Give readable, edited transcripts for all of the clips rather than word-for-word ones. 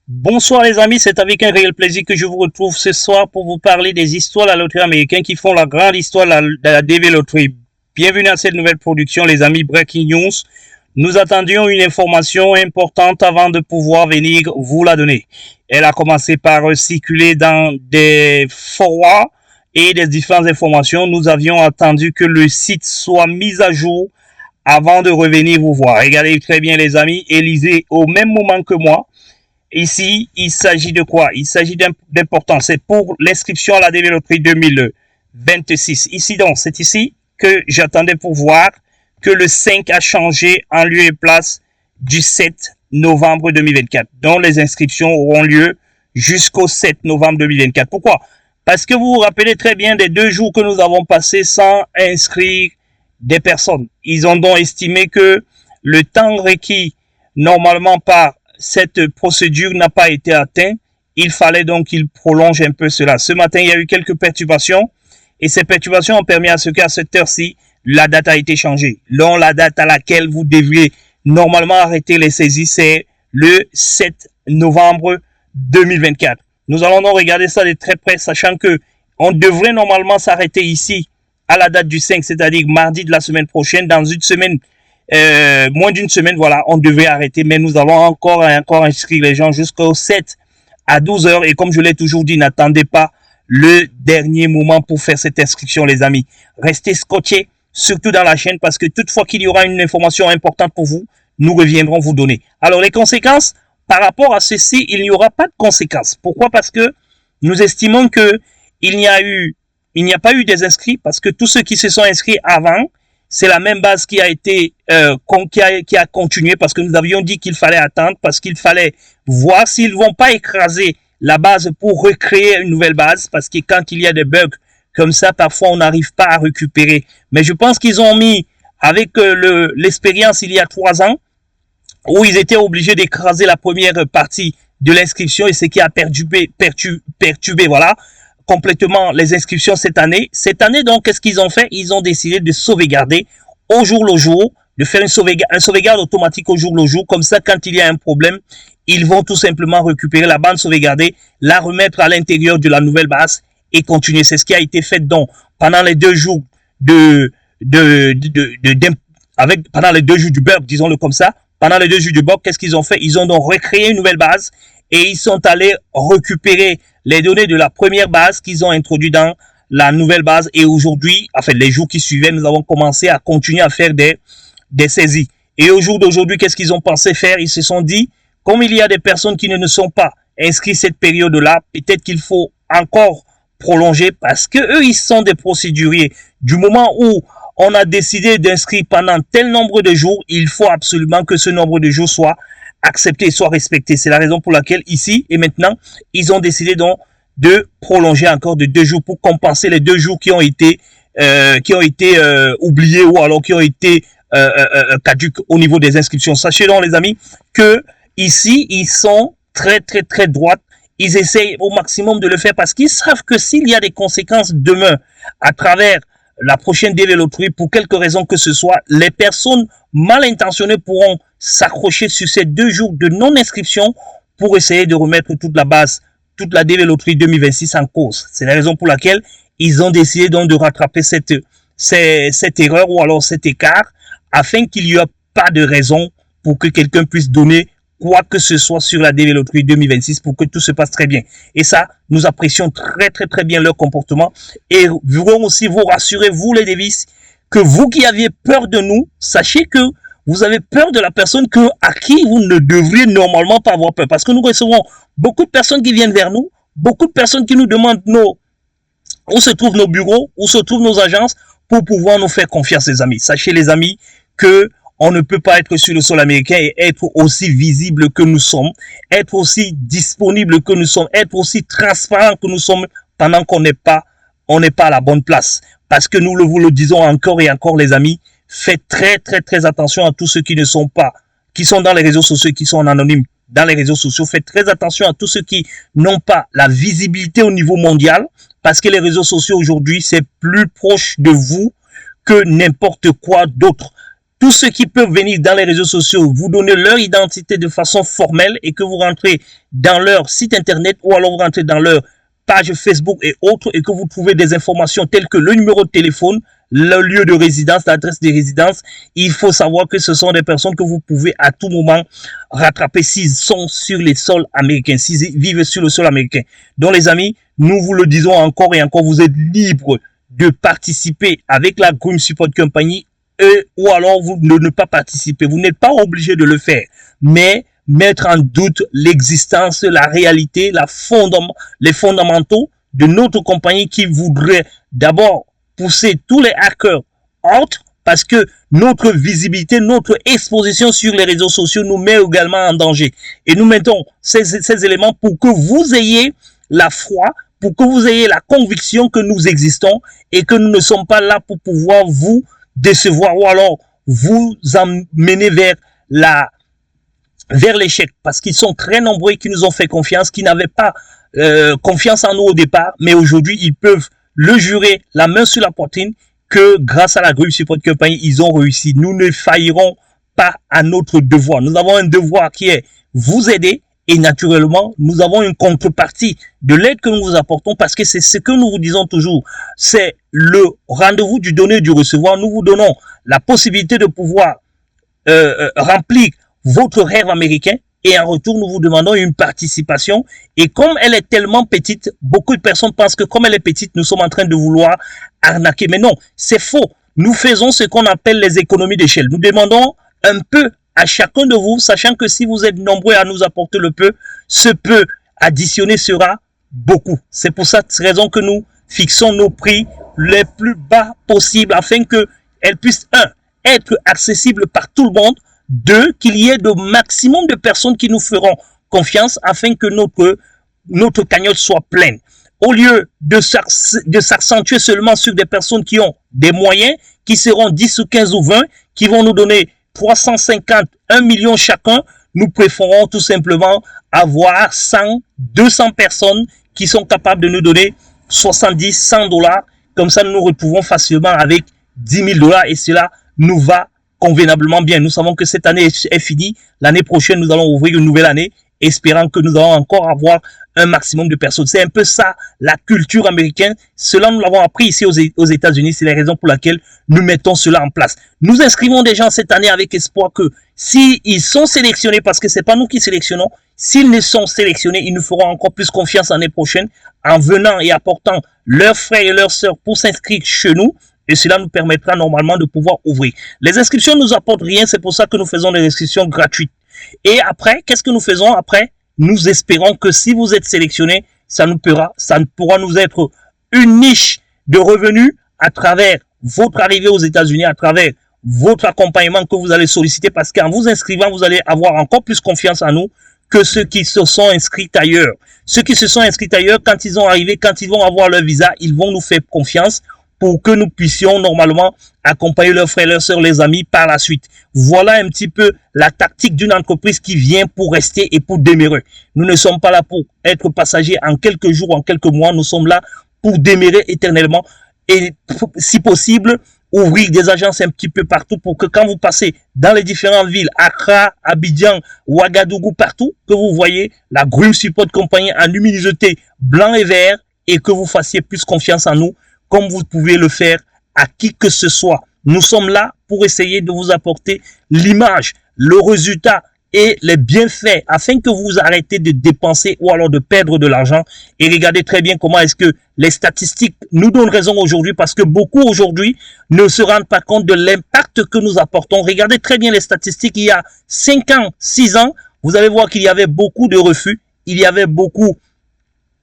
Bonsoir les amis, c'est avec un réel plaisir que je vous retrouve ce soir pour vous parler des histoires de la loterie américaine qui font la grande histoire de la DV Loterie. Bienvenue à cette nouvelle production les amis Breaking News. Nous attendions une information importante avant de pouvoir venir vous la donner. Elle a commencé par circuler dans des forums et des différentes informations. Nous avions attendu que le site soit mis à jour avant de revenir vous voir. Regardez très bien les amis et lisez au même moment que moi. Ici, il s'agit de quoi? Il s'agit d'important. C'est pour l'inscription à la DV Loterie 2026. Ici donc, c'est ici que j'attendais pour voir que le 5 a changé en lieu et place du 7 novembre 2024. Donc, les inscriptions auront lieu jusqu'au 7 novembre 2024. Pourquoi? Parce que vous vous rappelez très bien des 2 jours que nous avons passés sans inscrire des personnes. Ils ont donc estimé que le temps requis normalement par cette procédure n'a pas été atteinte. Il fallait donc qu'il prolonge un peu cela. Ce matin, il y a eu quelques perturbations et ces perturbations ont permis à ce qu'à cette heure-ci, la date a été changée. Donc, la date à laquelle vous devriez normalement arrêter les saisies, c'est le 7 novembre 2024. Nous allons donc regarder ça de très près, sachant que on devrait normalement s'arrêter ici à la date du 5, c'est-à-dire mardi de la semaine prochaine, dans une semaine. Moins d'une semaine, voilà, on devait arrêter, mais nous allons encore inscrire les gens jusqu'au 7 à 12 heures. Et comme je l'ai toujours dit, n'attendez pas le dernier moment pour faire cette inscription, les amis. Restez scotchés, surtout dans la chaîne, parce que toutefois qu'il y aura une information importante pour vous, nous reviendrons vous donner. Alors, les conséquences, par rapport à ceci, il n'y aura pas de conséquences. Pourquoi? Parce que nous estimons que il n'y a pas eu des inscrits, parce que tous ceux qui se sont inscrits avant, c'est la même base qui a été qui a continué parce que nous avions dit qu'il fallait attendre, parce qu'il fallait voir s'ils vont pas écraser la base pour recréer une nouvelle base, parce que quand il y a des bugs comme ça, parfois on n'arrive pas à récupérer. Mais je pense qu'ils ont mis, avec l'expérience il y a 3 ans, où ils étaient obligés d'écraser la première partie de l'inscription et ce qui a perturbé voilà, complètement les inscriptions cette année. Cette année, donc, qu'est-ce qu'ils ont fait? Ils ont décidé de sauvegarder au jour le jour, de faire un sauvegarde automatique au jour le jour. Comme ça, quand il y a un problème, ils vont tout simplement récupérer la bande sauvegardée, la remettre à l'intérieur de la nouvelle base et continuer. C'est ce qui a été fait donc pendant les 2 jours pendant les 2 jours du bug, disons-le comme ça. Pendant les 2 jours du bug, qu'est-ce qu'ils ont fait? Ils ont donc recréé une nouvelle base et ils sont allés récupérer les données de la première base qu'ils ont introduit dans la nouvelle base. Et aujourd'hui, enfin, les jours qui suivaient, nous avons commencé à continuer à faire des saisies. Et au jour d'aujourd'hui, qu'est-ce qu'ils ont pensé faire? Ils se sont dit, comme il y a des personnes qui ne sont pas inscrites cette période-là, peut-être qu'il faut encore prolonger parce que eux, ils sont des procéduriers. Du moment où on a décidé d'inscrire pendant tel nombre de jours, il faut absolument que ce nombre de jours soit accepté et soit respecté. C'est la raison pour laquelle ici et maintenant, ils ont décidé donc de prolonger encore de 2 jours pour compenser les 2 jours qui ont été oubliés ou alors qui ont été caduques au niveau des inscriptions. Sachez donc les amis que ici, ils sont très très très droits. Ils essayent au maximum de le faire parce qu'ils savent que s'il y a des conséquences demain à travers la prochaine DV Loterie, pour quelque raison que ce soit, les personnes mal intentionnées pourront s'accrocher sur ces 2 jours de non-inscription pour essayer de remettre toute la base, toute la DV Loterie 2026 en cause. C'est la raison pour laquelle ils ont décidé donc de rattraper cette erreur ou alors cet écart afin qu'il n'y ait pas de raison pour que quelqu'un puisse donner quoi que ce soit sur la DV Loterie 2026 pour que tout se passe très bien. Et ça, nous apprécions très très très bien leur comportement et voulons aussi vous rassurer, vous les Davis, que vous qui aviez peur de nous, sachez que vous avez peur de la personne à qui vous ne devriez normalement pas avoir peur. Parce que nous recevons beaucoup de personnes qui viennent vers nous, beaucoup de personnes qui nous demandent où se trouvent nos bureaux, où se trouvent nos agences pour pouvoir nous faire confiance, les amis. Sachez les amis que on ne peut pas être sur le sol américain et être aussi visible que nous sommes, être aussi disponible que nous sommes, être aussi transparent que nous sommes pendant qu'on n'est pas à la bonne place. Parce que nous vous le disons encore et encore, les amis, faites très très très attention à tous ceux qui ne sont pas, qui sont dans les réseaux sociaux, qui sont anonymes dans les réseaux sociaux. Faites très attention à tous ceux qui n'ont pas la visibilité au niveau mondial, parce que les réseaux sociaux aujourd'hui, c'est plus proche de vous que n'importe quoi d'autre. tous ceux qui peuvent venir dans les réseaux sociaux, vous donner leur identité de façon formelle et que vous rentrez dans leur site internet ou alors vous rentrez dans leur page Facebook et autres et que vous trouvez des informations telles que le numéro de téléphone, le lieu de résidence, l'adresse de résidence, il faut savoir que ce sont des personnes que vous pouvez à tout moment rattraper s'ils sont sur les sols américains, s'ils vivent sur le sol américain. Donc les amis, nous vous le disons encore et encore, vous êtes libres de participer avec la Grim Support Company ou alors vous ne pas participer. Vous n'êtes pas obligé de le faire, mais mettre en doute l'existence, la réalité, les fondamentaux de notre compagnie qui voudrait d'abord pousser tous les hackers out parce que notre visibilité, notre exposition sur les réseaux sociaux nous met également en danger. Et nous mettons ces éléments pour que vous ayez la foi, pour que vous ayez la conviction que nous existons et que nous ne sommes pas là pour pouvoir vous décevoir ou alors vous emmener vers l'échec, parce qu'ils sont très nombreux qui nous ont fait confiance, qui n'avaient pas confiance en nous au départ, mais aujourd'hui ils peuvent le jurer, la main sur la poitrine, que grâce à la Grim Support Company, ils ont réussi. Nous ne faillirons pas à notre devoir. Nous avons un devoir qui est vous aider et naturellement, nous avons une contrepartie de l'aide que nous vous apportons parce que c'est ce que nous vous disons toujours. C'est le rendez-vous du donner et du recevoir. Nous vous donnons la possibilité de pouvoir remplir votre rêve américain et en retour, nous vous demandons une participation. Et comme elle est tellement petite, beaucoup de personnes pensent que comme elle est petite, nous sommes en train de vouloir arnaquer. Mais non, c'est faux. Nous faisons ce qu'on appelle les économies d'échelle. Nous demandons un peu à chacun de vous, sachant que si vous êtes nombreux à nous apporter le peu, ce peu additionné sera beaucoup. C'est pour cette raison que nous fixons nos prix les plus bas possibles afin qu'elles puissent, être accessibles par tout le monde, 2, qu'il y ait le maximum de personnes qui nous feront confiance afin que notre cagnotte soit pleine. Au lieu de s'accentuer seulement sur des personnes qui ont des moyens, qui seront 10 ou 15 ou 20, qui vont nous donner 350, 1 million chacun, nous préférons tout simplement avoir 100, 200 personnes qui sont capables de nous donner 70, 100 dollars. Comme ça, nous nous retrouvons facilement avec 10 000 dollars et cela nous va convenablement bien. Nous savons que cette année est finie. L'année prochaine, nous allons ouvrir une nouvelle année, espérant que nous allons encore avoir un maximum de personnes. C'est un peu ça, la culture américaine. Cela, nous l'avons appris ici aux États-Unis. C'est la raison pour laquelle nous mettons cela en place. Nous inscrivons des gens cette année avec espoir que s'ils sont sélectionnés, parce que c'est pas nous qui sélectionnons, s'ils ne sont sélectionnés, ils nous feront encore plus confiance l'année prochaine en venant et apportant leurs frères et leurs sœurs pour s'inscrire chez nous. Et cela nous permettra normalement de pouvoir ouvrir. Les inscriptions ne nous apportent rien, c'est pour ça que nous faisons des inscriptions gratuites. Et après, qu'est-ce que nous faisons après? Nous espérons que si vous êtes sélectionné, ça pourra nous être une niche de revenus à travers votre arrivée aux États-Unis, à travers votre accompagnement que vous allez solliciter, parce qu'en vous inscrivant, vous allez avoir encore plus confiance en nous que ceux qui se sont inscrits ailleurs. Ceux qui se sont inscrits ailleurs, quand ils ont arrivé, quand ils vont avoir leur visa, ils vont nous faire confiance pour que nous puissions normalement accompagner leurs frères, leurs sœurs, les amis par la suite. Voilà un petit peu la tactique d'une entreprise qui vient pour rester et pour demeurer. Nous ne sommes pas là pour être passagers en quelques jours, en quelques mois. Nous sommes là pour demeurer éternellement et si possible, ouvrir des agences un petit peu partout pour que quand vous passez dans les différentes villes, Accra, Abidjan, Ouagadougou, partout, que vous voyez la Grim Support Company en luminosité blanc et vert et que vous fassiez plus confiance en nous comme vous pouvez le faire à qui que ce soit. Nous sommes là pour essayer de vous apporter l'image, le résultat et les bienfaits afin que vous arrêtez de dépenser ou alors de perdre de l'argent. Et regardez très bien comment est-ce que les statistiques nous donnent raison aujourd'hui parce que beaucoup aujourd'hui ne se rendent pas compte de l'impact que nous apportons. Regardez très bien les statistiques. Il y a 5 ans, 6 ans, vous allez voir qu'il y avait beaucoup de refus. Il y avait beaucoup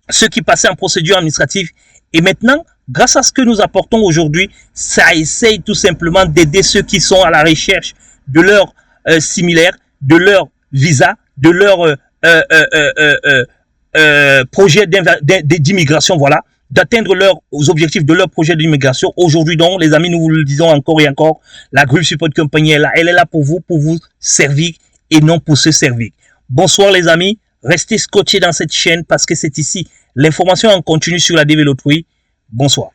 ceux qui passaient en procédure administrative. Et maintenant, grâce à ce que nous apportons aujourd'hui, ça essaye tout simplement d'aider ceux qui sont à la recherche de leur similaire, de leur visa, de leur projet d'immigration, voilà, d'atteindre leurs objectifs de leur projet d'immigration. Aujourd'hui donc, les amis, nous vous le disons encore et encore, la Grim Support Company est là. Elle est là pour vous servir et non pour se servir. Bonsoir les amis, restez scotchés dans cette chaîne parce que c'est ici l'information en continu sur la DV Loterie. Bonsoir.